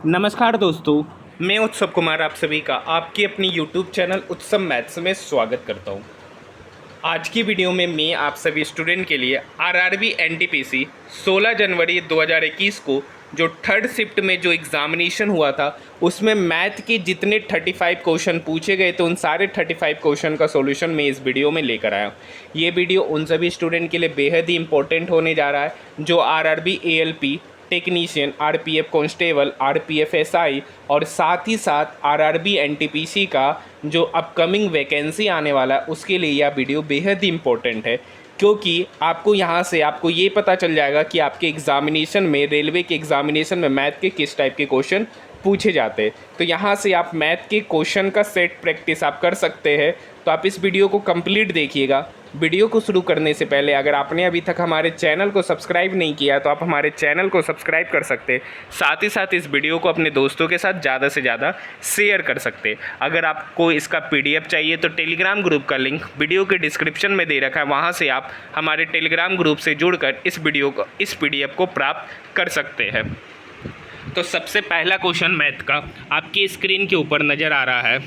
नमस्कार दोस्तों, मैं उत्सव कुमार आप सभी का आपके अपनी YouTube चैनल उत्सव मैथ्स में स्वागत करता हूं। आज की वीडियो में मैं आप सभी स्टूडेंट के लिए आरआरबी एनटीपीसी 16 जनवरी 2021 को जो थर्ड शिफ्ट में जो एग्ज़ामिनेशन हुआ था उसमें मैथ के जितने 35 क्वेश्चन पूछे गए थे उन सारे 35 क्वेश्चन का सॉल्यूशन मैं इस वीडियो में लेकर आया हूँ। ये वीडियो उन सभी स्टूडेंट के लिए बेहद ही इंपॉर्टेंट होने जा रहा है जो RRB ALP technician, RPF constable, RPF SI और साथ ही साथ आरआरबी एनटीपीसी का जो अपकमिंग वैकेंसी आने वाला है उसके लिए यह वीडियो बेहद ही इम्पोर्टेंट है, क्योंकि आपको यहाँ से आपको ये पता चल जाएगा कि आपके एग्ज़ामिनेशन में, रेलवे के एग्ज़ामिनेशन में मैथ के किस टाइप के क्वेश्चन पूछे जाते हैं। तो यहाँ से आप मैथ के क्वेश्चन का सेट प्रैक्टिस आप कर सकते हैं। तो आप इस वीडियो को कंप्लीट देखिएगा। वीडियो को शुरू करने से पहले अगर आपने अभी तक हमारे चैनल को सब्सक्राइब नहीं किया तो आप हमारे चैनल को सब्सक्राइब कर सकते हैं। साथ ही साथ इस वीडियो को अपने दोस्तों के साथ ज़्यादा से ज़्यादा शेयर कर सकते हैं। अगर आपको इसका पीडीएफ चाहिए तो टेलीग्राम ग्रुप का लिंक वीडियो के डिस्क्रिप्शन में दे रखा है, वहाँ से आप हमारे टेलीग्राम ग्रुप से जुड़कर इस पीडीएफ को प्राप्त कर सकते हैं। तो सबसे पहला क्वेश्चन मैथ का आपकी स्क्रीन के ऊपर नज़र आ रहा है।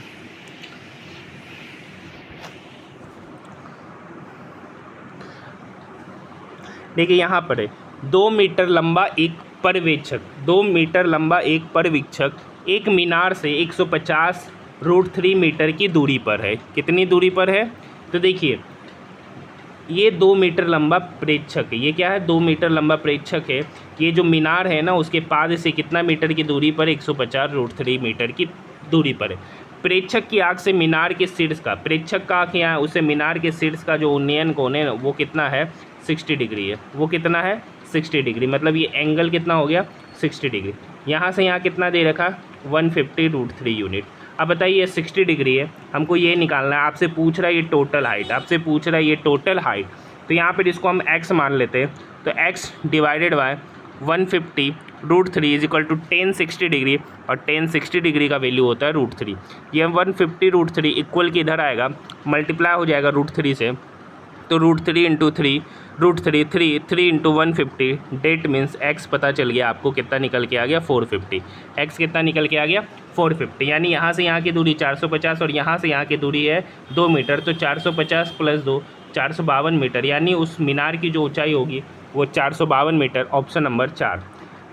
देखिए यहाँ पर है 2 मीटर लंबा एक पर्यवेक्षक, 2 मीटर लंबा एक पर्यवेक्षक एक मीनार से 150√3 मीटर की दूरी पर है। कितनी दूरी पर है? तो देखिए ये 2 मीटर लंबा प्रेक्षक है। ये क्या है? 2 मीटर लंबा प्रेक्षक है। ये जो मीनार है ना उसके पाद से कितना मीटर की दूरी पर? 150√3 मीटर की दूरी पर है। प्रेक्षक की आँख से मीनार के शीर्ष का, प्रेक्षक का आँख यहाँ उसे मीनार के शीर्ष का जो उन्नयन कोण है वो कितना है? 60 डिग्री है। वो कितना है? 60 डिग्री। मतलब ये एंगल कितना हो गया? 60 डिग्री। यहाँ से यहाँ कितना दे रखा? 150√3 यूनिट। अब बताइए 60 डिग्री है, हमको ये निकालना है। आपसे पूछ रहा है ये टोटल हाइट, आपसे पूछ रहा है ये टोटल हाइट। तो यहाँ पर इसको हम x मान लेते हैं। तो x divided by 150√3 is equal to 1060 degree, और 1060 डिग्री का वैल्यू होता है √3। ये 150√3 इक्वल के इधर आएगा, मल्टीप्लाई हो जाएगा √3 से। तो √3 into 3 √3 3 into 150 date means x पता चल गया आपको कितना निकल के आ गया? 450। x कितना निकल के आ गया? 450। यानी यहाँ से यहाँ की दूरी 450 और यहाँ से यहाँ की दूरी है 2 मीटर। तो 450 प्लस 2 452 मीटर, यानी उस मीनार की जो ऊंचाई होगी वो 452 metre. Option number 4।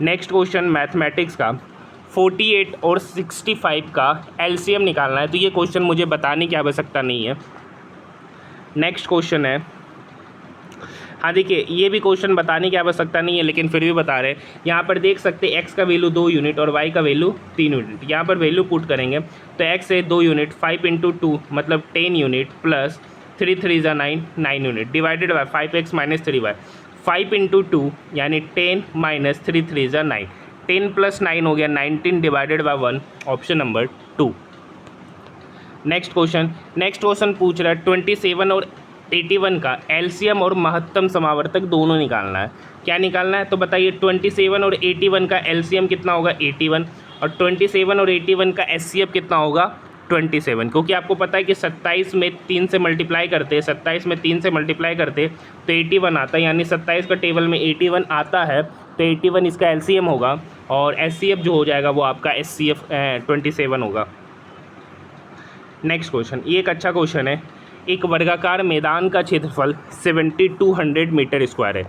Next question mathematics का 48 और 65 का एलसीएम निकालना है। तो ये क्वेश्चन मुझे बताने की आवश्यकता नहीं है। नेक्स्ट क्वेश्चन है, हाँ देखिए ये भी क्वेश्चन बताने की आवश्यकता नहीं है लेकिन फिर भी बता रहे हैं। यहाँ पर देख सकते हैं x का वैल्यू 2 यूनिट और y का वैल्यू 3 यूनिट। यहाँ पर वैल्यू पुट करेंगे तो x है 2 यूनिट, 5 इंटू 2 मतलब 10 यूनिट, प्लस 3 3 ज़ा 9 unit, divided by 5x minus 3y। 5 into 2 यानी 10 माइनस 3 3 ज़ा 9, 10 प्लस 9 हो गया 19 divided by 1। Option number 2। Next question पूछ रहा है 27 और 81 का एलसीएम और महत्तम समावर्तक दोनों निकालना है। क्या निकालना है? तो बताइए 27 और 81 का एलसीएम कितना होगा? 81, और 27 और 81 का एचसीएफ कितना होगा? 27। क्योंकि आपको पता है कि 27 में 3 से मल्टीप्लाई करते हैं, 27 में 3 से मल्टीप्लाई करते तो 81 आता है, यानी 27 का टेबल में 81 आता है तो 81 इसका एलसीएम होगा, और एचसीएफ जो हो जाएगा वो आपका एचसीएफ 27 होगा। नेक्स्ट क्वेश्चन, ये एक अच्छा क्वेश्चन है। एक वर्गाकार मैदान का क्षेत्रफल 7200 मीटर स्क्वायर है।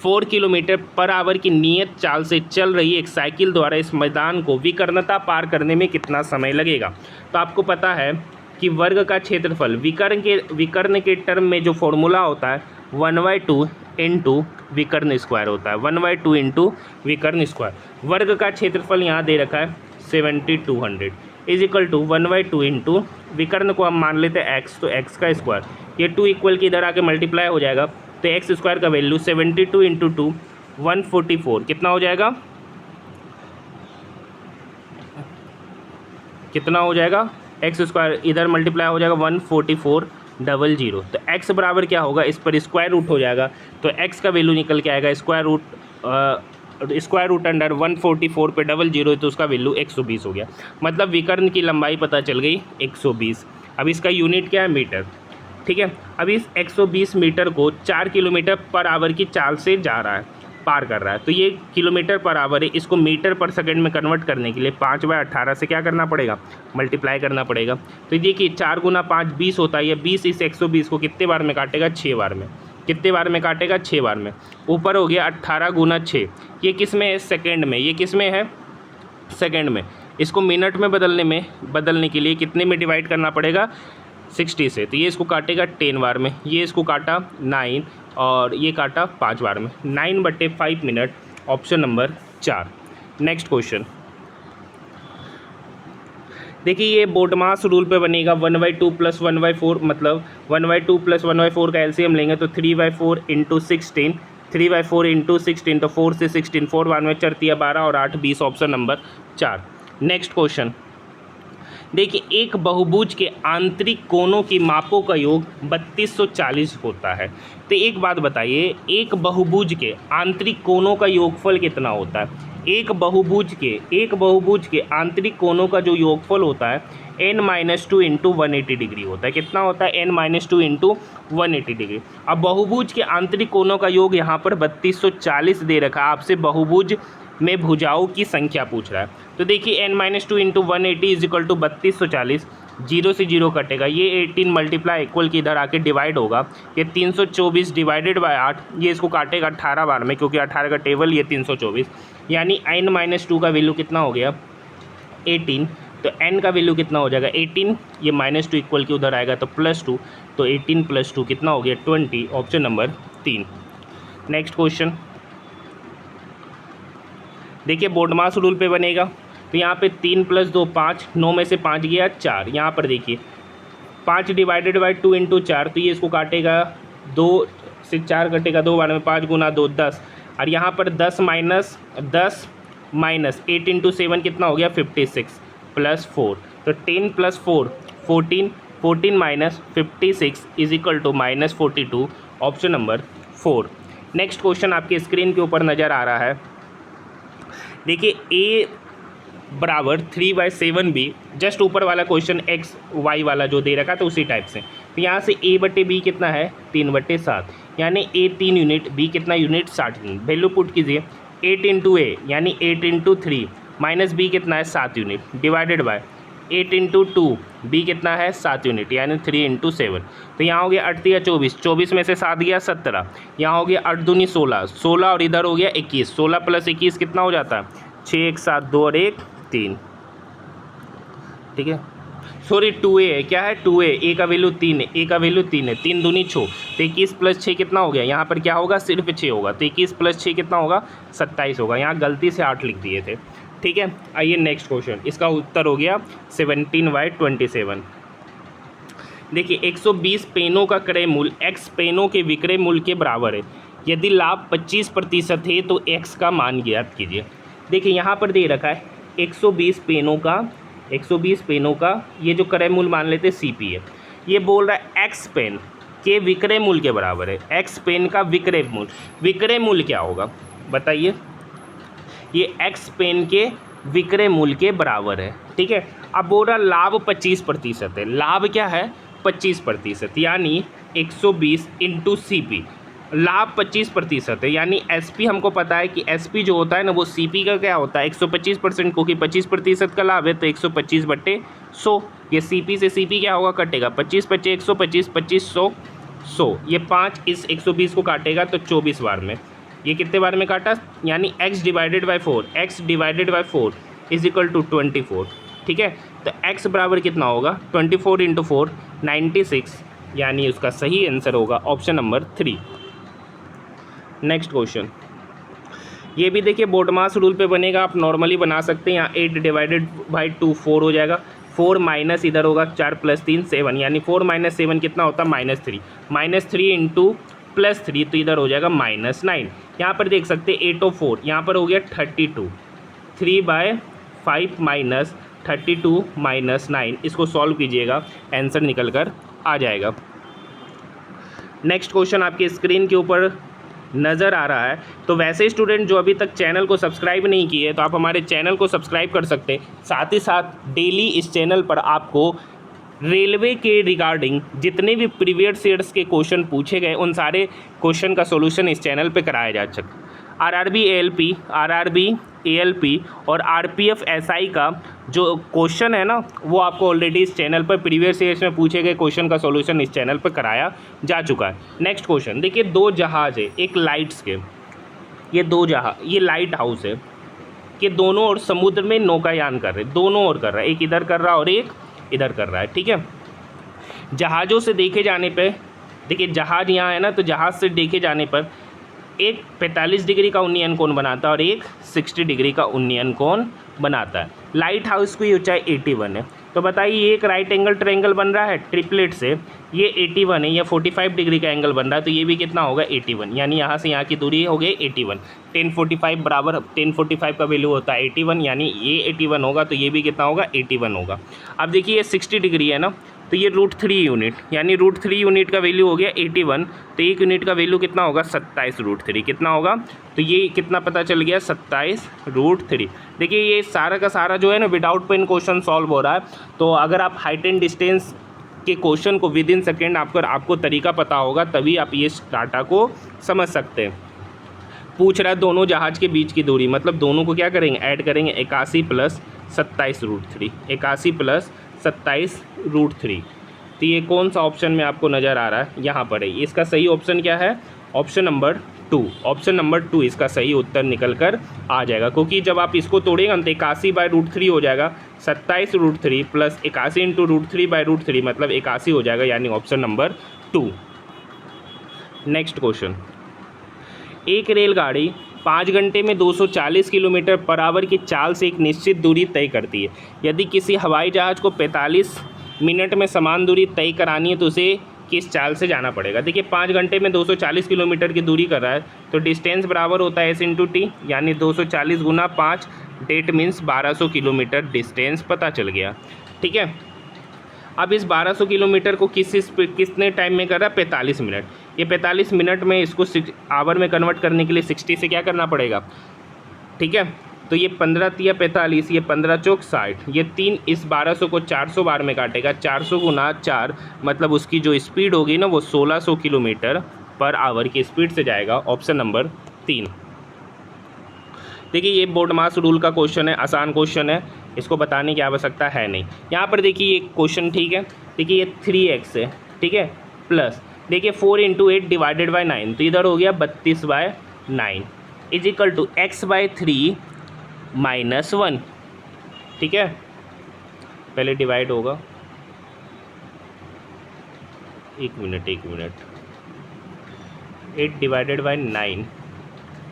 4 किलोमीटर पर आवर की नियत चाल से चल रही एक साइकिल द्वारा इस मैदान को विकर्णता पार करने में कितना समय लगेगा? तो आपको पता है कि वर्ग का क्षेत्रफल विकर्ण के टर्म में जो फॉर्मूला होता है 1/2 इंटू विकर्ण स्क्वायर होता है, 1/2 इंटू विकर्ण स्क्वायर। वर्ग का क्षेत्रफल यहाँ दे रखा है 7200 इज इक्वल टू 1/2 इंटू विकर्ण को हम मान लेते हैं x, तो x का स्क्वायर। ये 2 इक्वल की इधर आके मल्टीप्लाई हो जाएगा तो x स्क्वायर का वैल्यू 72 इंटू 2 144 कितना हो जाएगा? कितना हो जाएगा? x स्क्वायर इधर मल्टीप्लाई हो जाएगा 14400। तो x बराबर क्या होगा? इस पर स्क्वायर रूट हो जाएगा तो x का वैल्यू निकल के आएगा स्क्वायर रूट अंडर 144 पे 00 तो उसका वैल्यू 120 हो गया। मतलब विकर्ण की लंबाई पता चल गई 120। अब इसका यूनिट क्या है? मीटर। ठीक है, अब इस 120 मीटर को 4 किलोमीटर पर आवर की चाल से जा रहा है। पार कर रहा है। तो ये किलोमीटर पर आवर है, इसको मीटर पर सेकंड में कन्वर्ट करने के लिए 5/18 से क्या करना पड़ेगा, मल्टीप्लाई करना पड़ेगा। तो देखिए 4 × 5 20 होता है, ये 20 इस 120 को कितने बार में काटेगा, 6 बार में। कितने बार में काटेगा, 6 बार में। ऊपर हो गया 18 × 6, ये किस में है, सेकेंड में। ये किस में है, सेकेंड में। इसको मिनट में बदलने के लिए कितने में डिवाइड करना पड़ेगा, 60 से। तो ये इसको काटेगा 10 बार में, ये इसको काटा 9 और ये काटा 5 बार में। 9/5 minute, option number 4। Next question देखिए, ये बोटमास रूल पे बनेगा। 1/2 + 1/4 मतलब 1/2 + 1/4 का एलसीएम लेंगे तो 3/4 × 16, 3/4 × 16 तो 4 से 16, 4 बार में 4 × 12 और 8 20, ऑप्शन नंबर 4। नेक्स्ट क्वेश्चन देखिए, एक बहुभुज के आंतरिक कोणों की मापों का योग 3240 होता है। तो एक बात बताइए, एक बहुभुज के आंतरिक कोणों का योगफल कितना होता है। एक बहुभुज के आंतरिक कोणों का जो योगफल होता है n-2 × 180 डिग्री होता है। कितना होता है, n-2 × 180 डिग्री। अब बहुभुज के आंतरिक कोणों का योग यहाँ पर 3240 दे रखा है। आपसे बहुभुज में भुजाओं की संख्या पूछ रहा है। तो देखिए n-2 × 180 = 3240, 0 से 0 कटेगा, ये 18 मल्टीप्लाई इक्वल के इधर आके डिवाइड होगा, ये 324 डिवाइडेड बाय 8, ये इसको काटेगा 18 बार में, क्योंकि 18 का टेबल ये 324, यानी n-2 का वैल्यू कितना हो गया, 18। तो n का वैल्यू कितना हो जाएगा, 18, ये -2 इक्वल के उधर आएगा तो +2, तो 18 + 2 कितना हो गया, 20, ऑप्शन नंबर 3। नेक्स्ट क्वेश्चन देखिए, बोटमास रूल पे बनेगा। तो यहाँ पे 3 + 2 5, 9 में से 5 गया 4। यहाँ पर देखिए 5 डिवाइडेड बाई 2 × 4, तो ये इसको काटेगा 2 से 4 कटेगा 2 बार में, 5 × 2 10, और यहाँ पर 10 माइनस 8 × 7 कितना हो गया, 56 + 4, तो 10 + 4 14, 14 - 56 = -42, ऑप्शन नंबर 4। नेक्स्ट क्वेश्चन आपके स्क्रीन के ऊपर नज़र आ रहा है। देखिए a = 3/7b, जस्ट ऊपर वाला क्वेश्चन x y वाला जो दे रखा था उसी टाइप से। तो यहाँ से a/b कितना है, 3/7, यानी a 3 यूनिट, b कितना यूनिट, 60 यूनिट। वैल्यू पुट कीजिए, 8 × a यानी 8 × 3 माइनस b कितना है, 7 यूनिट, डिवाइडेड बाय 8 × 2, b कितना है, 7 यूनिट, यानी 3 × 7। तो यहाँ हो गया 8 या 24, 24 में से 7 गया 17, यहाँ हो गया 8 दूनी 16, 16 और इधर हो गया 21, 16 + 21 कितना हो जाता है, 6 1 7 2 और 1 3, ठीक है। सॉरी 2a है, क्या है 2a, a का वैल्यू 3 है, a का वैल्यू 3 है, 3 दूनी 6, तो 21 + 6 कितना हो गया, यहाँ पर क्या होगा, सिर्फ 6 होगा, तो 21 + 6 कितना होगा, 27 होगा। यहाँ गलती से 8 लिख दिए थे, ठीक है। आइए नेक्स्ट क्वेश्चन, इसका उत्तर हो गया 17/27। देखिए 120 पेनों का क्रय मूल्य x पेनों के विक्रय मूल्य के बराबर है। यदि लाभ 25% है तो x का मान ज्ञात कीजिए। देखिए यहाँ पर दे रखा है 120 पेनों का ये जो क्रय मूल्य मान लेते CP है, ये बोल रहा है x पेन के विक्रय मूल्य के बराबर है। x पेन का विक्रय मूल्य क्या होगा बताइए, ये x पेन के विक्रय मूल्य के बराबर है, ठीक है। अब बोल रहा लाभ 25% है, लाभ क्या है 25%, यानी 120 × CP, लाभ 25% है, यानी SP हमको पता है कि SP जो होता है ना वो CP का क्या होता है 125%, क्योंकि 25% का लाभ है तो 125/100, ये CP से CP क्या होगा, कटेगा 25 × 25 125, 25 100 100, ये 5 इस 120 को काटेगा तो 24 बार में, ये कितने बार में काटा, यानी x / 4 = 24, ठीक है। तो x बराबर कितना होगा, 24 × 4 96, यानी उसका सही आंसर होगा ऑप्शन नंबर 3। नेक्स्ट क्वेश्चन, ये भी देखिए बोटमास रूल पे बनेगा, आप नॉर्मली बना सकते हैं। यहाँ 8 / 2 4 हो जाएगा, 4 माइनस इधर होगा 4 + 3 7, यानी 4 - 7 कितना होता है, -3, -3 × +3 तो इधर हो जाएगा -9। यहाँ पर देख सकते हैं 8 और 4, यहाँ पर हो गया 32, 3/5 - 32 - 9, इसको सॉल्व कीजिएगा, आंसर निकल कर आ जाएगा। नेक्स्ट क्वेश्चन आपके स्क्रीन के ऊपर नज़र आ रहा है। तो वैसे स्टूडेंट जो अभी तक चैनल को सब्सक्राइब नहीं किए तो आप हमारे चैनल को सब्सक्राइब कर सकते हैं। साथ ही साथ डेली इस चैनल पर आपको रेलवे के रिगार्डिंग जितने भी प्रीवियस ईयर्स के क्वेश्चन पूछे गए उन सारे क्वेश्चन का सॉल्यूशन इस चैनल पे कराया जा सकता है। आरआरबी एएलपी और आरपीएफ एसआई का जो क्वेश्चन है ना, वो आपको ऑलरेडी इस चैनल पर प्रीवियस ईयर्स में पूछे गए क्वेश्चन का सॉल्यूशन इस चैनल पर कराया जा चुका है। नेक्स्ट क्वेश्चन देखिए, दो जहाज है एक लाइट्स के, ये दो जहाज, ये लाइट हाउस है कि दोनों ओर समुद्र में नौकायान कर रहे, दोनों ओर कर रहा है, एक इधर कर रहा है और एक इधर कर रहा है। ठीक है, जहाज़ों से देखे जाने पे देखिए, जहाज़ यहाँ है ना, तो जहाज़ से देखे जाने पर एक 45 डिग्री का उन्नयन कोण बनाता है और एक 60 डिग्री का उन्नयन कोण बनाता है। लाइट हाउस की ऊंचाई 81 है। तो बताइए, ये एक राइट एंगल ट्रायंगल बन रहा है ट्रिपलेट से, ये 81 है, ये 45 डिग्री का एंगल बन रहा है, तो ये भी कितना होगा 81, यानी यहाँ से यहाँ की दूरी हो गई 81। 1045 बराबर 1045 का वैल्यू होता है 81, यानी ये 81 होगा, तो ये भी कितना होगा 81 होगा। अब देखिए ये 60 डिग्री है ना, तो ये √3 यूनिट, यानी √3 यूनिट का वैल्यू हो गया 81, तो एक यूनिट का वैल्यू कितना होगा 27√3, कितना होगा, तो ये कितना पता चल गया 27√3। देखिए ये सारा का सारा जो है ना विदाउट पेन क्वेश्चन सॉल्व हो रहा है। तो अगर आप हाइट एंड डिस्टेंस के क्वेश्चन को विद इन सेकेंड आपको तरीका पता होगा, तभी आप ये डाटा को समझ सकते हैं। पूछ रहा है दोनों जहाज के बीच की दूरी, मतलब दोनों को क्या करेंगे, ऐड करेंगे, 81 + 27√3, 81 + 27√3। तो ये कौन सा ऑप्शन में आपको नज़र आ रहा है, यहाँ पर है। इसका सही ऑप्शन क्या है, ऑप्शन नंबर 2, ऑप्शन नंबर 2 इसका सही उत्तर निकल कर आ जाएगा। क्योंकि जब आप इसको तोड़ेगा तो 81/√3 हो जाएगा, 27√3 + 81 × √3/√3 मतलब 81 हो जाएगा, यानी ऑप्शन नंबर 2। नेक्स्ट क्वेश्चन, एक रेलगाड़ी 5 घंटे में 240 किलोमीटर पर आवर की चाल से एक निश्चित दूरी तय करती है। यदि किसी हवाई जहाज़ को 45 मिनट में समान दूरी तय करानी है तो उसे किस चाल से जाना पड़ेगा। देखिए 5 घंटे में 240 किलोमीटर की दूरी कर रहा है, तो डिस्टेंस बराबर होता है S × T, यानी 240 × 5, डेट मीन्स 1200 किलोमीटर डिस्टेंस पता चल गया। ठीक है, अब इस 1200 किलोमीटर को कितने टाइम में कर रहा है, 45 मिनट। ये 45 मिनट में इसको आवर में कन्वर्ट करने के लिए 60 से क्या करना पड़ेगा। ठीक है, तो ये 15 × 45, ये 15 × 4 60, ये 3 इस 1200 को 400 बार में काटेगा, 400 × 4 मतलब उसकी जो स्पीड होगी ना वो 1600 किलोमीटर पर आवर की स्पीड से जाएगा। Option number 3। देखिए ये बोर्ड मास रूल का क्वेश्चन है, आसान क्वेश्चन है, इसको बताने की आवश्यकता है नहीं। यहाँ पर देखिए ये क्वेश्चन, ठीक है, देखिए ये 3x है, ठीक है, प्लस देखिए 4 × 8 / 9, तो इधर हो गया 32/9 = x/3 - 1। ठीक है, पहले डिवाइड होगा, एक मिनट 8 / 9,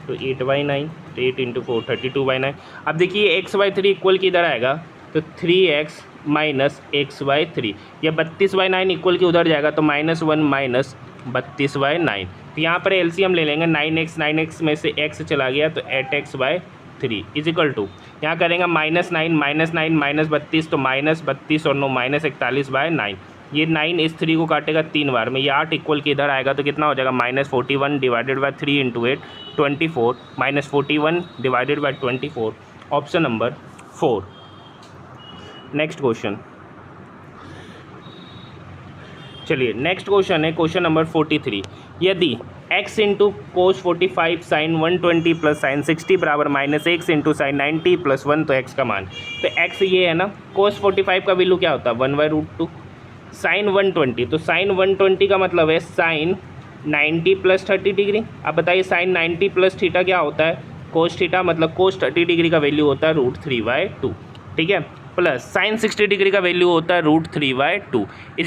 तो 8/9, तो 8 × 4 32/9। अब देखिए x/3 इक्वल किधर आएगा, तो 3x - x/3, या 32/9 इक्वल के उधर जाएगा, तो -1 - 32/9। तो यहाँ पर एलसीएम ले लेंगे, 9x में से x चला गया तो 8x/3 = यहाँ करेंगे -9 - 9 - 32, तो -32 और 9 -41/9। ये 9 इस 3 को काटेगा 3 बार में, ये 8 इक्वल के इधर आएगा तो कितना हो जाएगा, -41 / 3 × 8 24, -41 / 24, ऑप्शन नंबर 4। नेक्स्ट क्वेश्चन, चलिए नेक्स्ट क्वेश्चन है क्वेश्चन नंबर 43। यदि x × cos 45 sin 120 + sin 60 बराबर -x × sin 90 + 1, तो x का मान, तो x ये है ना, cos 45 का वैल्यू क्या होता है 1/√2, sin 120, तो sin 120 का मतलब है sin 90 + 30 डिग्री। अब बताइए sin 90 + थीटा क्या होता है, cos थीटा, मतलब cos 30 डिग्री का वैल्यू होता है √3/2, ठीक है, प्लस sin 60 डिग्री का वैल्यू होता है √3/2 =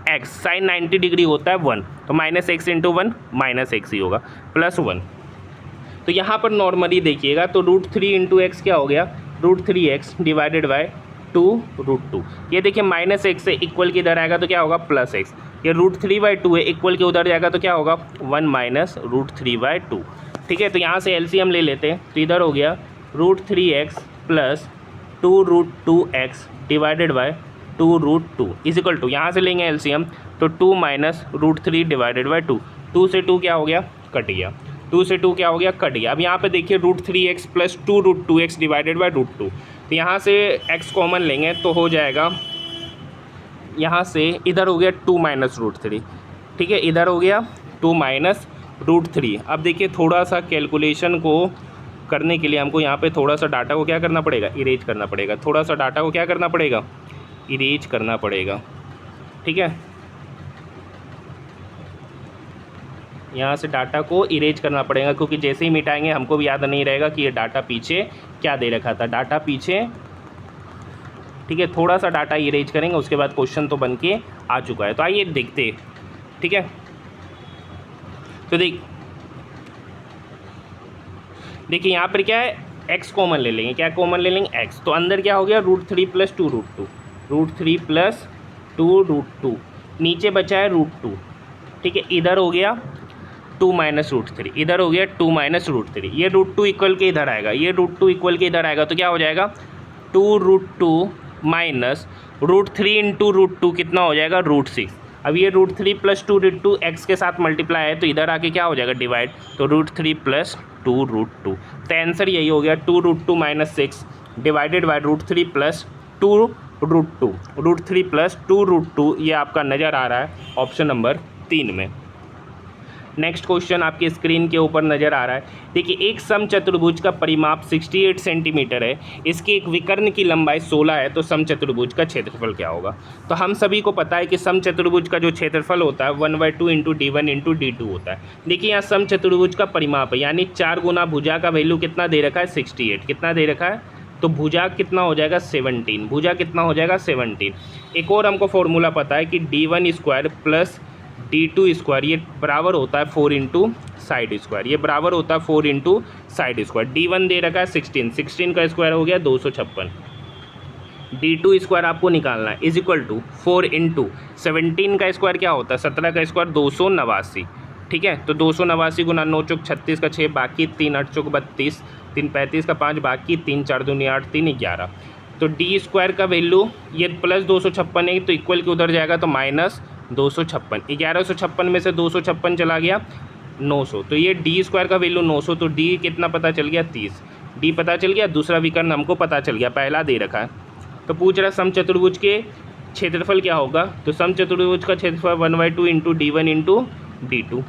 -x, sin 90 डिग्री होता है 1, तो -x × 1 -x ही होगा, +1। तो यहाँ पर नॉर्मली देखिएगा तो √3 × x क्या हो गया, √3x / 2√2। ये देखिए -x से इक्वल के इधर आएगा तो क्या होगा, +x। ये √3/2 है, इक्वल के उधर जाएगा तो क्या होगा, 1 - √3/2। ठीक है, तो यहाँ से एलसीएम ले लेते हैं, तो इधर हो गया √3x + 2√2x / 2√2 = यहाँ से लेंगे एलसीएम, तो 2 - √3 / 2, 2 से 2 क्या हो गया, कट गया, 2 से 2 क्या हो गया, कट गया। अब यहाँ पे देखिए √3x + 2√2x / 2, तो यहाँ से x कॉमन लेंगे तो हो जाएगा, यहाँ से इधर हो गया 2 - √3, ठीक है, इधर हो गया 2 - √3। अब देखिए थोड़ा सा कैलकुलेशन को करने के लिए हमको यहाँ पे थोड़ा सा डाटा को क्या करना पड़ेगा, इरेज करना पड़ेगा। थोड़ा सा डाटा को क्या करना पड़ेगा, इरेज करना पड़ेगा। ठीक है, यहाँ से डाटा को इरेज करना पड़ेगा, क्योंकि जैसे ही मिटाएंगे हमको भी याद नहीं रहेगा कि ये डाटा पीछे क्या दे रखा था, डाटा पीछे। ठीक है, थोड़ा सा डाटा इरेज करेंगे, उसके बाद क्वेश्चन तो बन के आ चुका है। तो आइए देखते हैं। ठीक है, तो देखिए यहाँ पर क्या है, x कॉमन ले लेंगे। क्या कॉमन ले लेंगे, x। तो अंदर क्या हो गया, √3 + 2 √2, √3 + 2 √2, नीचे बचा है √2। ठीक है, इधर हो गया 2 - √3, इधर हो गया 2 - √3। ये √2 इक्वल के इधर आएगा, ये √2 इक्वल के इधर आएगा, तो क्या हो जाएगा 2 √2 - √3 × √2 कितना हो जाएगा, √6। अब ये √3 + 2 √2 x के साथ मल्टीप्लाई है, तो इधर आके क्या हो जाएगा, डिवाइड। तो √3 + 2 √2। तो आंसर यही हो गया 2 √2 - 6 डिवाइडेड बाई √3 + 2 √2, √3 + 2 √2। ये आपका नज़र आ रहा है ऑप्शन नंबर 3 में। नेक्स्ट क्वेश्चन आपकी स्क्रीन के ऊपर नज़र आ रहा है। देखिए एक समचतुर्भुज का परिमाप 68 सेंटीमीटर है, इसके एक विकर्ण की लंबाई 16 है, तो समचतुर्भुज का क्षेत्रफल क्या होगा। तो हम सभी को पता है कि समचतुर्भुज का जो क्षेत्रफल होता है 1/2 × d1 × d2 होता है। देखिए यहाँ समचतुर्भुज का परिमाप है, यानी 4 गुना भुजा का वैल्यू कितना दे रखा है, 68। कितना दे रखा है, तो भुजा कितना हो जाएगा, 17। भुजा कितना हो जाएगा, 17। एक और हमको फॉर्मूला पता है कि d1 स्क्वायर + d2 स्क्वायर ये बराबर होता है 4 × साइड स्क्वायर, ये बराबर होता है 4 × साइड स्क्वायर। d1 दे रखा है 16, 16 का स्क्वायर हो गया 256। d2 स्क्वायर आपको निकालना है, = 4 × 17 का स्क्वायर क्या होता है, 17 का स्क्वायर 289। ठीक है, तो 289 × 9 × 36 का 6 बाकी 3 8 × 32 3 35 का 5 बाकी 3 4 2 8 3 11। तो डी स्क्वायर का वैल्यू ये +256 है, तो इक्वल के उधर जाएगा तो -256। 1156 में से 256 चला गया 900, तो ये डी स्क्वायर का वैल्यू 900। तो डी कितना पता चल गया, 30। डी पता चल गया, दूसरा विकर्ण हमको पता चल गया, पहला दे रखा है। तो पूछ रहा समचतुर्भुज के क्षेत्रफल क्या होगा, तो समचतुर्भुज का क्षेत्रफल 1/2 × d1 × d2।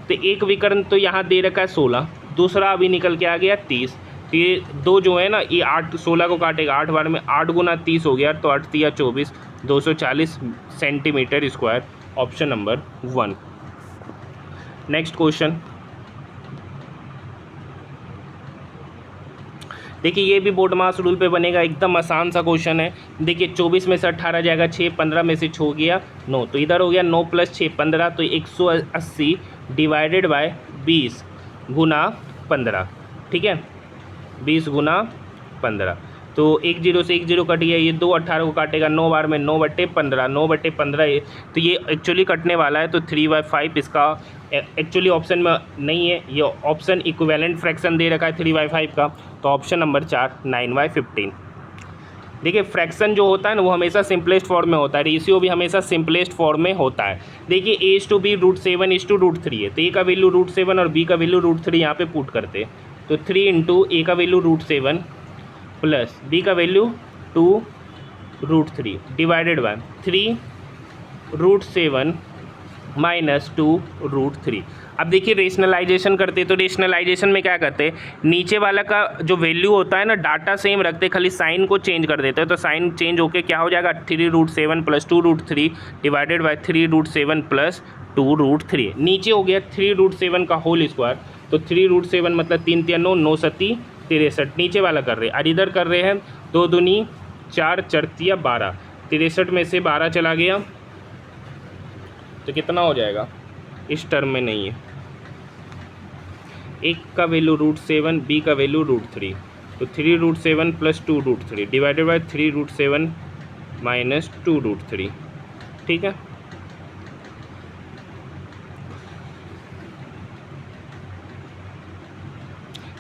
तो एक विकर्ण तो यहाँ दे रखा है 16, दूसरा अभी निकल के आ गया 30। तो ये दो जो है ना, ये 8 16 को काटेगा, 8 बार में 8 × 30 हो गया, तो 8 × 3 = 24, 240 centimetre square. Option number 1। Next question देखिए, ये भी बोर्ड मास रूल पे बनेगा, एकदम आसान सा क्वेश्चन है। देखिए 24 में से 18 जाएगा 6, 15 में से 6 गया 9, तो इधर हो गया 9 + 6 15, तो 180 डिवाइडेड बाय 20 × 15। ठीक है, 20 × 15, तो 1 0 से 1 0 कट गया, ये 2 18 को काटेगा, 9 बार में 9/15, 9/15 तो ये एक्चुअली कटने वाला है, तो 3/5 इसका एक्चुअली ऑप्शन में नहीं है, ये ऑप्शन इक्विवेलेंट फ्रैक्शन दे रखा है 3/5 का, तो ऑप्शन नंबर 4 9/15। देखिए फ्रैक्शन जो होता है ना, वो हमेशा सिंपलेस्ट फॉर्म में होता है, रेशियो भी हमेशा सिंपलेस्ट फॉर्म में होता है। देखिए a/b √7 /√3 है, तो a का वैल्यू √7 और b का वैल्यू √3 यहाँ पे पुट करते हैं, तो 3 × a का वैल्यू √7 प्लस b का वैल्यू 2 √3 डिवाइडेड बाय 3 √7 - 2 √3। अब देखिए रेशनलाइजेशन करते, तो रेशनलाइजेशन में क्या करते हैं, नीचे वाला का जो वैल्यू होता है ना, डाटा सेम रखते, खाली साइन को चेंज कर देते हैं, तो साइन चेंज होके क्या हो जाएगा 3 √7 + 2 √3 डिवाइडेड बाय 3 √7 + 2 √3। नीचे हो गया 3 √7 का होल स्क्वायर, तो 3 √7 मतलब 3 × 3 = 9, 9 × 7 = 63, नीचे वाला कर रहे हैं। और इधर कर रहे हैं 2 दूनी 4 4 × 12, 63 में से 12 चला गया, तो कितना हो जाएगा, इस टर्म में नहीं है, एक का वैल्यू √7, बी का वैल्यू √3, तो 3 √7 + 2 √3 डिवाइडेड बाय 3 √7 - 2 √3। ठीक है,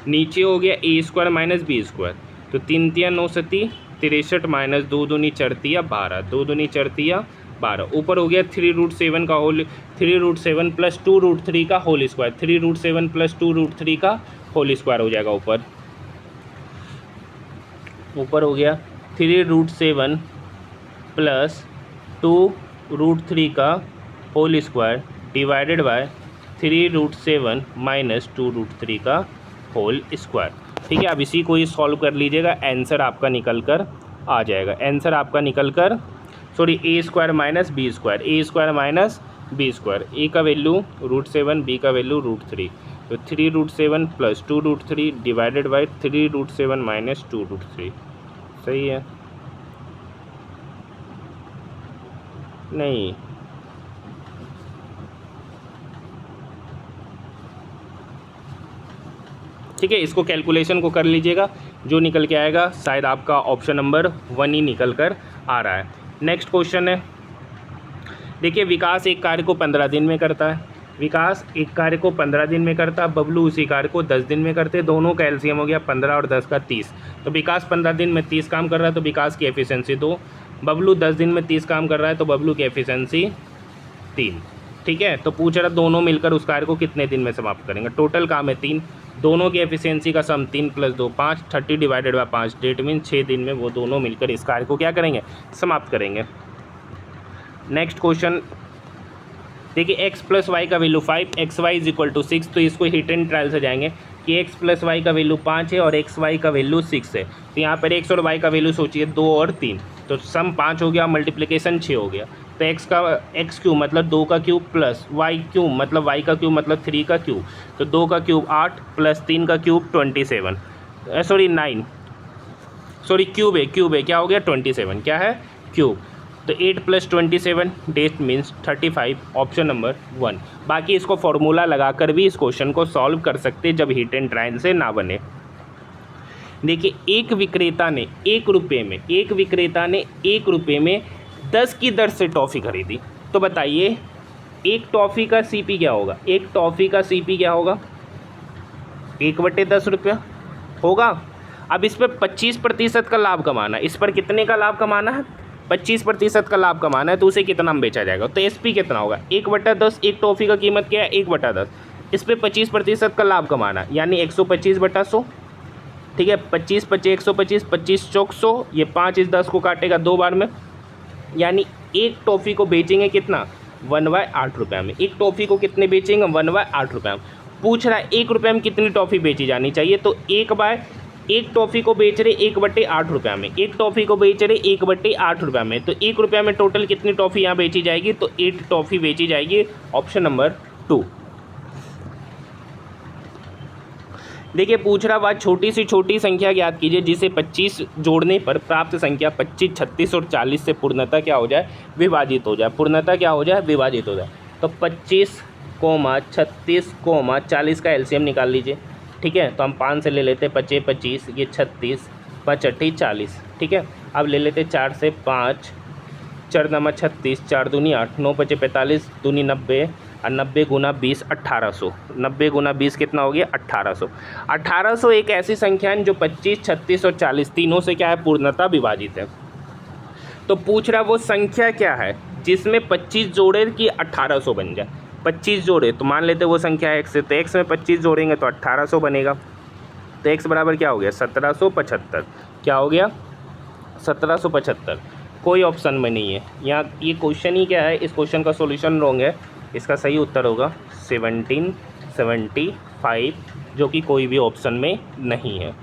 नीचे हो गया a² - b², तो 3 × 3 = 9 × 7 63 - 2 दूनी 4 × 12, 2 दूनी 4 × 12, ऊपर हो गया 3 √7 का होल 3 √7 + 2 √3 का होल स्क्वायर, 3 √7 + 2 √3 का होल स्क्वायर हो जाएगा। ऊपर हो गया 3 √7 + 2 √3 का whole square divided by 3√7 minus 2√3 का होल स्क्वायर। ठीक है, अब इसी को ही सॉल्व कर लीजिएगा, आंसर आपका निकल कर आ जाएगा। आंसर आपका निकल कर a² minus b², a² minus b², a का वैल्यू √7, b का वैल्यू √3, तो 3√7 प्लस 2√3 डिवाइडेड बाई 3√7 माइनस 2√3। सही है? नहीं, ठीक है, इसको कैलकुलेशन को कर लीजिएगा, जो निकल के आएगा शायद आपका ऑप्शन नंबर 1 ही निकल कर आ रहा है। नेक्स्ट क्वेश्चन है, देखिए विकास एक कार्य को 15 दिन में करता है, विकास एक कार्य को 15 दिन में करता है, बबलू उसी कार्य को 10 दिन में करते हैं, दोनों का एलसीएम हो गया 15 और 10 का 30। तो विकास 15 दिन में 30 काम कर रहा है तो विकास की एफिशिएंसी 2, बबलू 10 दिन में 30 काम कर रहा है तो बबलू की एफिशिएंसी 3। ठीक है, तो पूछ रहा दोनों मिलकर उस कार्य को कितने दिन में समाप्त करेंगे। टोटल काम है 3, दोनों की एफिशिएंसी का सम 3 + 2 5, 30 डिवाइडेड बाई 5, डेट मीन 6 दिन में वो दोनों मिलकर इस कार्य को क्या करेंगे, समाप्त करेंगे। नेक्स्ट क्वेश्चन देखिए, x + y का वैल्यू 5, xy = 6, तो इसको हिट एंड ट्रायल से जाएंगे कि x + y का वैल्यू 5 है और xy का वैल्यू 6 है। तो यहाँ पर x और y का वैल्यू सोचिए 2 और 3, तो सम 5 हो गया, मल्टीप्लिकेशन 6 हो गया, तो x³ मतलब 2 का क्यूब प्लस y³ मतलब y का क्यूब मतलब 3 का क्यूब, तो 2 का क्यूब 8 प्लस 3 का क्यूब 27, सॉरी 9, सॉरी क्यूब है क्या हो गया 27, क्या है क्यूब, तो 8 + 27 डेट मीन्स 35, ऑप्शन नंबर 1। बाकी इसको फॉर्मूला लगाकर भी इस क्वेश्चन को सॉल्व कर सकते जब हिट एंड ट्रायल से ना बने। देखिए एक विक्रेता ने 1 रुपये में 10 की दर से टॉफ़ी खरीदी, तो बताइए एक टॉफ़ी का CP क्या होगा, एक टॉफ़ी का CP क्या होगा, 1/10 रुपया होगा। अब इस पर 25% का लाभ कमाना है, इस पर कितने का लाभ कमाना है, 25% का लाभ कमाना है, तो उसे कितना में बेचा जाएगा, तो SP कितना होगा 1/10, एक टॉफ़ी का कीमत क्या है 1/10, इस पर 25% का लाभ कमाना है यानी 125/100। ठीक है, 25 × 5 125, 25 चौक 100, ये 5 इस 10 को काटेगा 2 बार में, यानी एक टॉफ़ी को बेचेंगे कितना 1/8 रुपये में, एक टॉफ़ी को कितने बेचेंगे 1/8 रुपये में। पूछ रहा है 1 रुपये में कितनी टॉफ़ी बेची जानी चाहिए, तो एक टॉफ़ी को बेच रहे 1/8 रुपये में, एक टॉफ़ी को बेच रहे 1/8 रुपये में, तो 1 रुपये में टोटल कितनी टॉफ़ी यहाँ बेची जाएगी, तो 8 टॉफ़ी बेची जाएगी, ऑप्शन नंबर 2। देखिए पूछ रहा बात छोटी से छोटी संख्या ज्ञात कीजिए जिसे 25 जोड़ने पर प्राप्त संख्या 25, 36 और 40 से पूर्णतः क्या हो जाए, विभाजित हो जाए, पूर्णतः क्या हो जाए, विभाजित हो जाए। तो 25, 36, 40 का एलसीएम निकाल लीजिए। ठीक है, तो हम 5 से ले लेते 5 25, ये 36, 5 8 40। ठीक है, अब ले लेते 4 से 5, 4 9 36, 4 दूनी 8, 9 5 45, दूनी 90 और 90 × 20 1800, 90 × 20 कितना हो गया 1800। 1800 एक ऐसी संख्या है जो 25, 36 और 40 तीनों से क्या है, पूर्णतः विभाजित है। तो पूछ रहा वो संख्या क्या है जिसमें 25 जोड़े कि 1800 बन जाए, 25 जोड़े, तो मान लेते वो संख्या है x से, तो x में 25 जोड़ेंगे तो 1800 बनेगा, तो x बराबर क्या हो गया 1775, क्या हो गया 1775। कोई ऑप्शन में नहीं है यहाँ, ये क्वेश्चन ही क्या है, इस क्वेश्चन का सॉल्यूशन रॉन्ग है, इसका सही उत्तर होगा 1775, जो कि कोई भी ऑप्शन में नहीं है।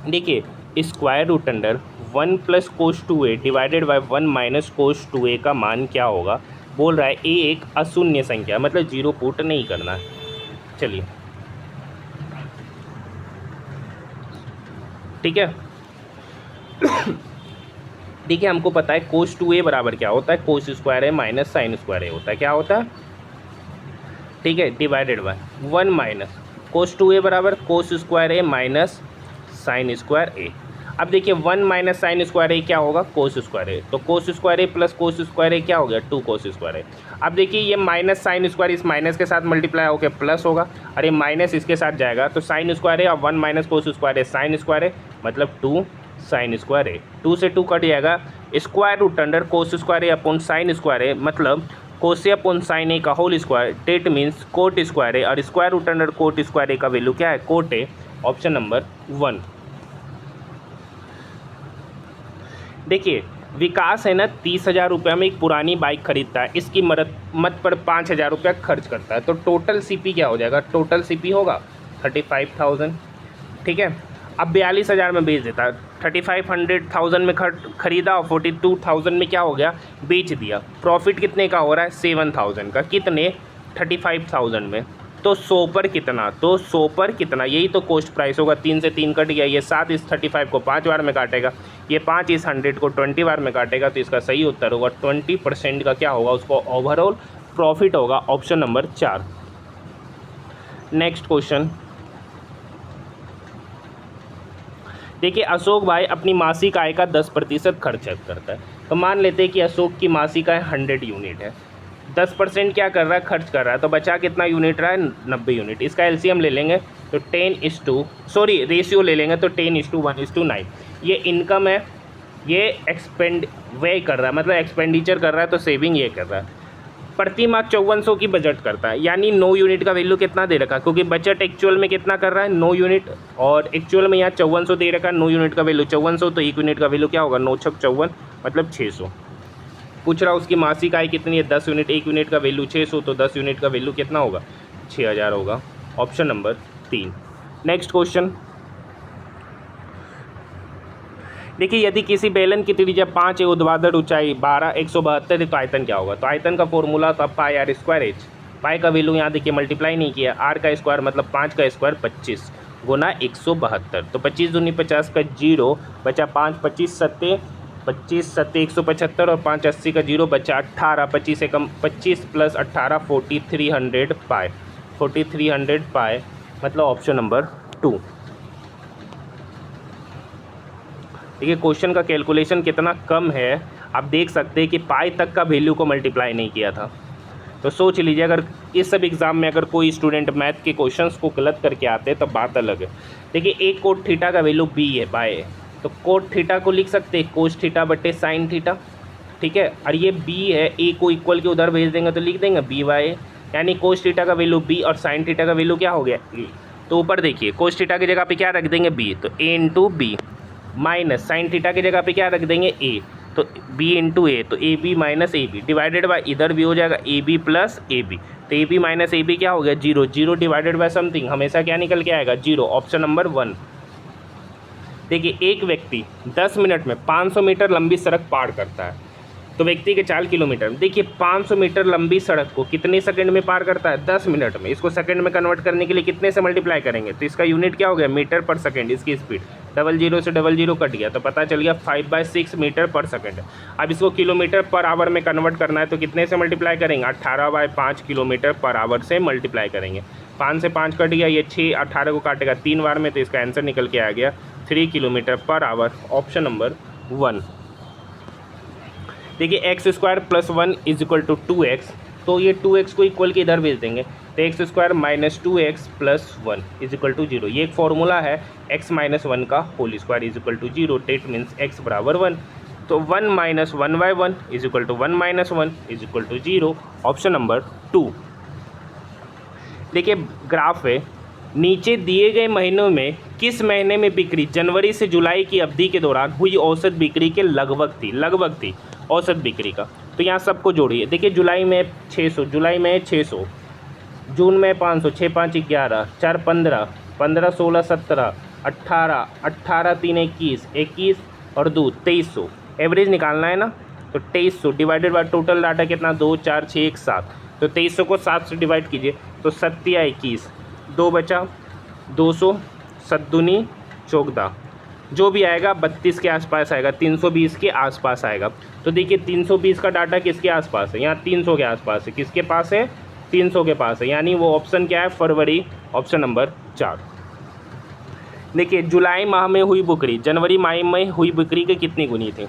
देखिए square root under 1 + cos 2a divided by 1 - cos 2a का मान क्या होगा, बोल रहा है a एक अशून्य संख्या, मतलब 0 पुट नहीं करना है। चलिए ठीक है, देखिए हमको पता है cos 2a बराबर क्या होता है, cos² है माइनस sin² है होता है, क्या होता है, ठीक है, डिवाइडेड बाय 1 - cos 2a बराबर cos² है माइनस sin² अब देखिए 1 - sin² क्या होगा cos² तो cos² प्लस cos² क्या हो गया 2 cos²। अब देखिए ये माइनस sin² इस माइनस के साथ मल्टीप्लाई होकर प्लस होगा, और ये माइनस इसके साथ जाएगा, तो sin² और 1 - cos² sin² मतलब 2 sin², 2 से 2 कट जाएगा, square root under cos² upon sin² मतलब cos अपॉन sin का whole square, that means cot², और स्क्वायर रूट अंडर cot² का वैल्यू क्या है cot, ऑप्शन नंबर 1। देखिए विकास है ना 30,000 रुपये में एक पुरानी बाइक खरीदता है, इसकी मरम्मत पर 5,000 रुपया खर्च करता है, तो टोटल सीपी क्या हो जाएगा? टोटल सीपी होगा 35,000, ठीक है। अब 42,000 में बेच देता है, 35,000 में खरीदा और 42,000 में क्या हो गया? बेच दिया। प्रॉफिट कितने का हो रहा है? 7,000 का। कितने? 35,000 में। तो 100 पर कितना? तो 100 पर कितना? यही तो कॉस्ट प्राइस होगा। 3 से 3 कट गया, ये 7 इस 35 को 5 बार में काटेगा, ये 5 इस 100 को 20 बार में काटेगा, तो इसका सही उत्तर होगा 20% का क्या होगा? उसको ओवरऑल प्रॉफिट होगा। Option number 4। नेक्स्ट क्वेश्चन देखिए, अशोक भाई अपनी मासिक आय का 10% खर्च करता है। तो मान लेते हैं कि अशोक की मासिक आय 100 यूनिट है, 10% क्या कर रहा है? खर्च कर रहा है। तो बचा कितना यूनिट रहा है? 90 यूनिट। इसका एलसीएम ले लेंगे तो रेशियो ले लेंगे तो 10:1:9। ये इनकम है, ये व्यय कर रहा है, मतलब एक्सपेंडिचर कर रहा है, तो सेविंग ये कर रहा है। प्रति माह 5400 की बजट करता है, यानी 9 यूनिट का वैल्यू कितना दे रखा है? क्योंकि बजट एक्चुअल में कितना कर रहा है? 9 यूनिट, और एक्चुअल में यहाँ 5400 दे रखा है। 9 यूनिट का वैल्यू 5400, तो 1 यूनिट का वैल्यू क्या होगा? 9 × 54 मतलब 600। पूछ रहा उसकी मासिक आय कितनी है? 10 यूनिट। 1 यूनिट का वैल्यू 600, तो 10 यूनिट का वैल्यू कितना होगा? 6000 होगा। Option number 3। नेक्स्ट क्वेश्चन देखिए, यदि किसी बेलन की त्रिज्या 5 है, ऊर्ध्वाधर ऊंचाई 12, 172 है, तो आयतन क्या होगा? तो आयतन का फॉर्मूला था πr²h। पाई का वैल्यू यहाँ देखिए मल्टीप्लाई नहीं किया, r का स्क्वायर मतलब 5 का स्क्वायर 25 गुना 172, तो 25 दूनी 50 का 0 बचा 5, 25 सत्ते 175 और 5 80 का 0 बचा 18, 25 से कम 25 प्लस 18 4300 पाई, 4300 पाई मतलब ऑप्शन नंबर 2। देखिए क्वेश्चन का कैलकुलेशन कितना कम है, आप देख सकते हैं कि पाई तक का वैल्यू को मल्टीप्लाई नहीं किया था। तो सोच लीजिए, अगर इस सब एग्ज़ाम में अगर कोई स्टूडेंट मैथ के क्वेश्चंस को गलत करके आते हैं तब बात अलग है। देखिए एक कोट थीटा का वैल्यू बी है बाय है, तो कोट थीटा को लिख सकते हैं कोस थीटा बटे साइन थीटा, ठीक है। और ये बी है, ए को इक्वल के उधर भेज देंगे तो लिख देंगे बी बाय, यानी कोस थीटा का वैल्यू बी और साइन थीटा का वैल्यू क्या हो गया ए। तो ऊपर देखिए कोस थीटा की जगह पे क्या रख देंगे बी, तो A into B, minus sine theta की जगह पे क्या रख देंगे ए, तो बी इंटू ए, तो A B minus A B divided by इधर भी हो जाएगा A B plus A B, तो A B minus A B क्या हो गया 0, 0 डिवाइडेड बाई समथिंग हमेशा क्या निकल के आएगा 0, ऑप्शन नंबर 1। देखिए एक व्यक्ति 10 मिनट में 500 मीटर लंबी सड़क पार करता है, तो व्यक्ति के 4 किलोमीटर। देखिए 500 मीटर लंबी सड़क को कितने सेकंड में पार करता है? 10 मिनट में। इसको सेकंड में कन्वर्ट करने के लिए कितने से मल्टीप्लाई करेंगे? तो इसका यूनिट क्या हो गया मीटर पर सेकंड, इसकी स्पीड 00 से 00 कट गया, तो पता चल गया 5/6 मीटर पर सेकंड। अब इसको किलोमीटर पर आवर में कन्वर्ट करना है, तो कितने से मल्टीप्लाई करेंगे? 18/5 किलोमीटर पर आवर से मल्टीप्लाई करेंगे। 5 से 5 कट गया, ये 6 18 को काटेगा 3 बार में, तो इसका आंसर निकल के आ गया 3 kilometre per hour, option number 1। देखिए x² + 1 = 2x, तो ये 2x को इक्वल के इधर भेज देंगे, तो x² - 2x + 1 = 0। ये एक फॉर्मूला है x - 1 का whole square = 0, that means x बराबर 1, तो 1 - 1/1 = 1 - 1 = 0, ऑप्शन नंबर 2। देखिए ग्राफ है, नीचे दिए गए महीनों में किस महीने में बिक्री जनवरी से जुलाई की अवधि के दौरान हुई औसत बिक्री के लगभग थी औसत बिक्री का। तो यहाँ सबको जोड़िए। देखिए जुलाई में 600, जुलाई में 600, जून में 500, 6 5 11, 4 15, 15 16 17, 18, 18 3 21, 21 और 2 2300, एवरेज निकालना है ना, तो 2300 डिवाइडेड बाय टोटल डाटा कितना 2 4 6 1 7, तो 2300 को 7 से डिवाइड कीजिए, तो 7 या 21, 2 बचा 200, 7 दूनी 14, जो भी आएगा 32 के आसपास आएगा, 320 के आसपास आएगा। तो देखिए 320 का डाटा किसके आसपास है? यहाँ 300 के आसपास है। किसके पास है? 300 के पास है, यानी वो ऑप्शन क्या है? फरवरी, ऑप्शन नंबर 4। देखिए जुलाई माह में हुई बिक्री जनवरी माह में हुई बिक्री के कितनी गुनी थी?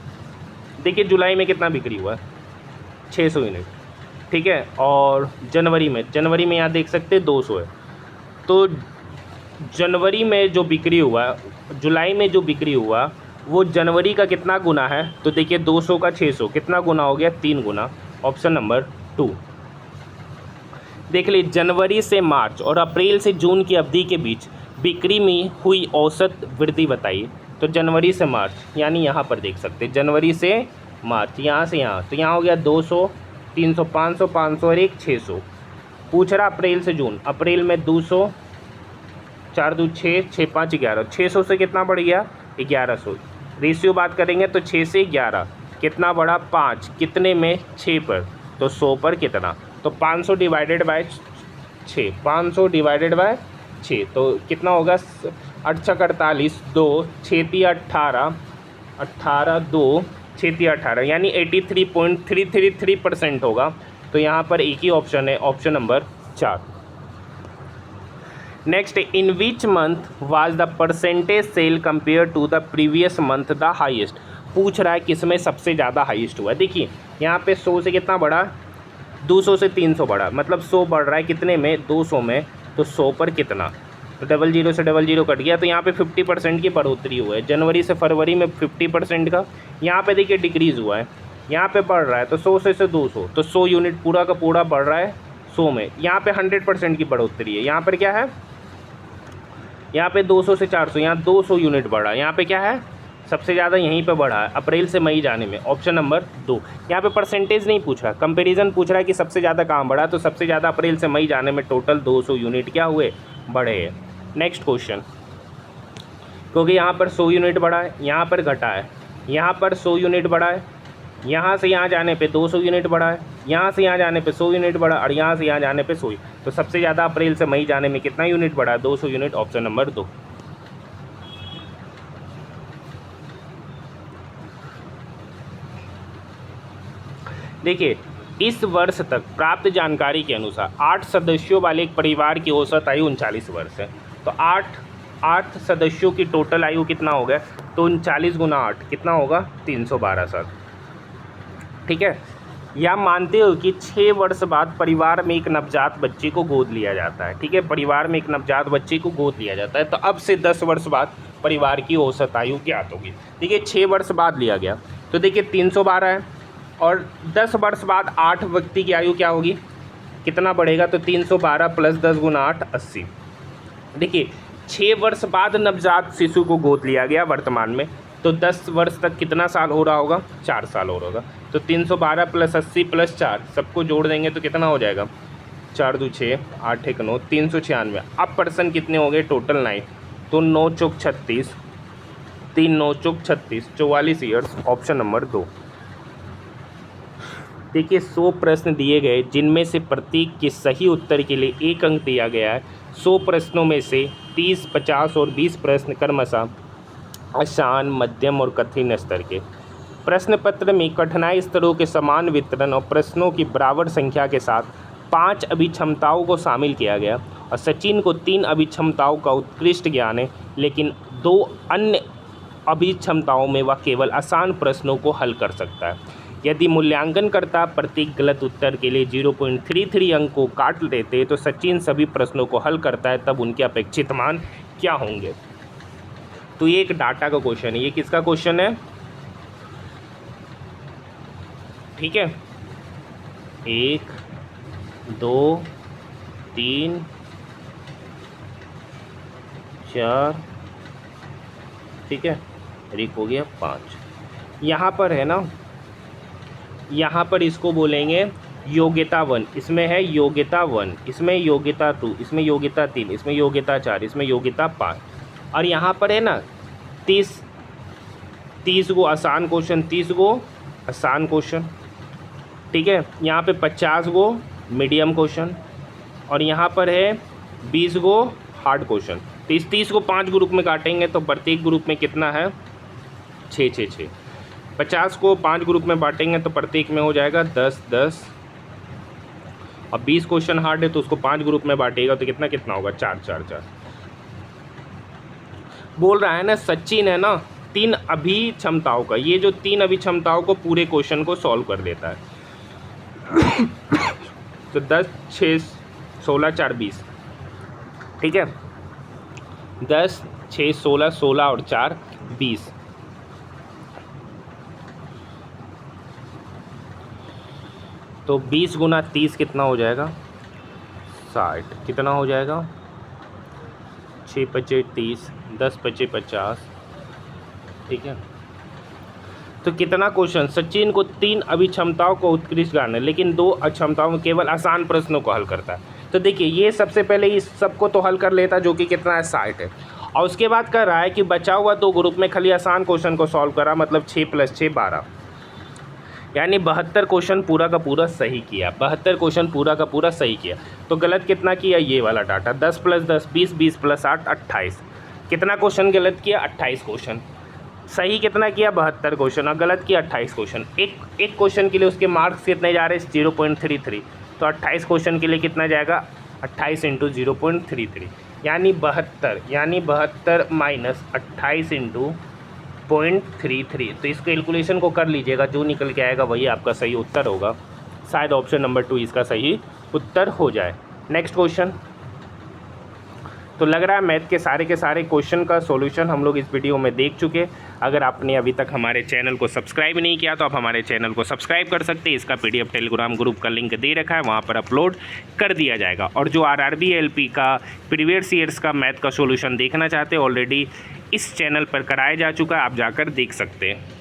देखिए जुलाई में कितना बिक्री हुआ है? 600 यूनिट, ठीक है। और जनवरी में यहाँ देख सकते हैं 200 है, तो जनवरी में जो बिक्री हुआ, जुलाई में जो बिक्री हुआ वो जनवरी का कितना गुना है? तो देखिए 200 का 600 कितना गुना हो गया? 3 गुना, ऑप्शन नंबर 2। देख लीजिए जनवरी से मार्च और अप्रैल से जून की अवधि के बीच बिक्री में हुई औसत वृद्धि बताइए। तो जनवरी से मार्च, यानी यहाँ पर देख सकते हैं जनवरी से मार्च, यहाँ से यहाँ, तो यहाँ हो गया 200, 300, 500, 500 और एक 600। पूछ रहा अप्रैल से जून, अप्रैल में 200, 4 2 6, 6 5 11, 600 से कितना बढ़ गया 1100। रेशियो बात करेंगे तो 6 से 11 कितना बढ़ा 5, कितने में 6 पर, तो 100 पर कितना, तो 500 डिवाइडेड बाय 6, 500 डिवाइडेड बाय 6 तो कितना होगा 8 6 48, 2 6 3 18, 18 2 6 3 18 यानी 83.333% होगा। तो यहाँ पर एक ही ऑप्शन है, option number 4। Next, in which month was the percentage sale compare to the previous month the highest. पूछ रहा है किसमें सबसे ज़्यादा हाईएस्ट हुआ है। देखिए यहाँ पे 100 से कितना बढ़ा, 200 से 300 बढ़ा, मतलब 100 बढ़ रहा है कितने में 200 में, तो 100 पर कितना, तो 00 से 00 कट गया, तो यहाँ पे 50% की बढ़ोतरी हुआ है। जनवरी से फरवरी में 50% का, यहाँ पे देखिए डिक्रीज़ हुआ है, यहाँ पे बढ़ रहा है तो 100 से 200, तो 100 यूनिट पूरा का पूरा बढ़ रहा है 100 में। यहाँ पे 100% की बढ़ोतरी है। यहाँ पर क्या है, यहाँ पे 200 से 400, यहाँ 200 यूनिट बढ़ा, यहाँ पे क्या है सबसे ज़्यादा यहीं पे बढ़ा है अप्रैल से मई जाने में, ऑप्शन नंबर 2। यहाँ पे परसेंटेज नहीं पूछ रहा, कंपैरिजन पूछ रहा है कि सबसे ज़्यादा कहाँ बढ़ा, तो सबसे ज़्यादा अप्रैल से मई जाने में टोटल 200 यूनिट क्या हुए, बढ़े हैं। नेक्स्ट क्वेश्चन, क्योंकि यहाँ पर 100 यूनिट बढ़ा है, यहाँ पर घटा है, यहाँ पर 100 यूनिट बढ़ा है, यहाँ से यहाँ जाने पे 200 यूनिट बढ़ा है, यहाँ से यहाँ जाने पे 100 यूनिट बढ़ा, और यहाँ से यहाँ जाने पे 100, तो सबसे ज़्यादा अप्रैल से मई जाने में कितना यूनिट बढ़ा, 200 यूनिट, ऑप्शन नंबर 2। देखिए इस वर्ष तक प्राप्त जानकारी के अनुसार 8 सदस्यों वाले एक परिवार की औसत आयु 39 वर्ष है। तो 8 सदस्यों की टोटल आयु कितना हो गया, तो 39 गुना 8 कितना होगा 312 साल। ठीक है, या मानते हो कि 6 वर्ष बाद परिवार में एक नवजात बच्चे को गोद लिया जाता है। ठीक है, परिवार में एक नवजात बच्चे को गोद लिया जाता है, तो अब से 10 वर्ष बाद परिवार की औसत आयु ज्ञात होगी। देखिए 6 वर्ष बाद लिया गया, तो देखिए 312 है, और 10 वर्ष बाद 8 व्यक्ति की आयु क्या होगी, कितना बढ़ेगा, तो 312 प्लस 10 गुना 8 80। देखिए 6 वर्ष बाद नवजात शिशु को गोद लिया गया वर्तमान में, तो 10 वर्ष तक कितना साल हो रहा होगा, 4 साल हो रहा होगा, तो 312 प्लस 80 प्लस 4 सबको जोड़ देंगे तो कितना हो जाएगा, 4 2 6 8 1 9 396। अब पर्सन कितने हो गए टोटल 9, तो 9 चौक 36, 3 9 चौक 36, 44 ईयर्स, ऑप्शन नंबर 2। देखिए 100 प्रश्न दिए गए जिनमें से प्रत्येक के सही उत्तर के लिए 1 अंक दिया गया है। 100 प्रश्नों में से 30, 50 और 20 प्रश्न क्रमशः आसान, मध्यम और कठिन स्तर के। प्रश्न पत्र में कठिनाई स्तरों के समान वितरण और प्रश्नों की बराबर संख्या के साथ 5 अभिक्षमताओं को शामिल किया गया, और सचिन को 3 अभिक्षमताओं का उत्कृष्ट ज्ञान है, लेकिन 2 अन्य अभिक्षमताओं में वह केवल आसान प्रश्नों को हल कर सकता है। यदि मूल्यांकनकर्ता प्रत्येक गलत उत्तर के लिए 0.33 अंक को काट देते तो सचिन सभी प्रश्नों को हल करता है, तब उनके अपेक्षित मान क्या होंगे। तो ये एक डाटा का क्वेश्चन है, ये किसका क्वेश्चन है, ठीक है, 1 2 3 4, ठीक है, एक हो गया 5। यहाँ पर है ना, यहाँ पर इसको बोलेंगे योग्यता 1, इसमें है योग्यता 1, इसमें योग्यता 2, इसमें योग्यता 3, इसमें योग्यता 4, इसमें योग्यता 5, और यहाँ पर है ना 30 गो आसान क्वेश्चन, 30 गो आसान क्वेश्चन, ठीक है, यहाँ पे 50 गो मीडियम क्वेश्चन, और यहाँ पर है 20 गो हार्ड क्वेश्चन। तो इस 30 को 5 ग्रुप में काटेंगे तो प्रत्येक ग्रुप में कितना है 6 6 6। 50 को 5 ग्रुप में बांटेंगे तो प्रत्येक में हो जाएगा 10 10, और 20 क्वेश्चन हार्ड है तो उसको 5 ग्रुप में बांटेगा तो कितना कितना होगा 4 4 4। बोल रहा है ना सचिन है ना 3 अभिक्षमताओं का, ये जो 3 अभिक्षमताओं को पूरे क्वेश्चन को सॉल्व कर देता है। तो 10 6 16 4 20, ठीक है, 10 6 16 16 और 4 20। तो 20 गुना 30 कितना हो जाएगा 60, कितना हो जाएगा 6 5 30, 10 5 50, ठीक है, तो कितना क्वेश्चन, सचिन को 3 अभिक्षमताओं को उत्कृष्ट ज्ञान है लेकिन 2 अक्षमताओं में केवल आसान प्रश्नों को हल करता है। तो देखिए ये सबसे पहले इस सबको तो हल कर लेता जो कि कितना है 60 है, और उसके बाद कर रहा है कि बचा हुआ 2 ग्रुप में खाली आसान क्वेश्चन को सॉल्व करा, मतलब 6 + 6 12, यानी 72 क्वेश्चन पूरा का पूरा सही किया, 72 क्वेश्चन पूरा का पूरा सही किया। तो गलत कितना किया, ये वाला डाटा 10 + 10 20, 20 + 8 28, कितना क्वेश्चन गलत किया 28 क्वेश्चन, सही कितना किया 72 क्वेश्चन और गलत किया 28 क्वेश्चन। एक क्वेश्चन के लिए उसके मार्क्स कितने जा रहे हैं 0.33, तो 28 क्वेश्चन के लिए कितना जाएगा 28 × 0.33 यानी 72, यानी 72 - 28 × 0.33। तो इस कैलकुलेशन को कर लीजिएगा, जो निकल के आएगा वही आपका सही उत्तर होगा। शायद ऑप्शन नंबर 2 इसका सही उत्तर हो जाए। नेक्स्ट क्वेश्चन, तो लग रहा है मैथ के सारे क्वेश्चन का सॉल्यूशन हम लोग इस वीडियो में देख चुके। अगर आपने अभी तक हमारे चैनल को सब्सक्राइब नहीं किया तो आप हमारे चैनल को सब्सक्राइब कर सकते हैं। इसका PDF टेलीग्राम ग्रुप का लिंक दे रखा है, वहाँ पर अपलोड कर दिया जाएगा। और जो RRB LP का प्रीवियस ईयर्स का मैथ का सॉल्यूशन देखना चाहते हैं, ऑलरेडी इस चैनल पर कराया जा चुका है, आप जाकर देख सकते हैं।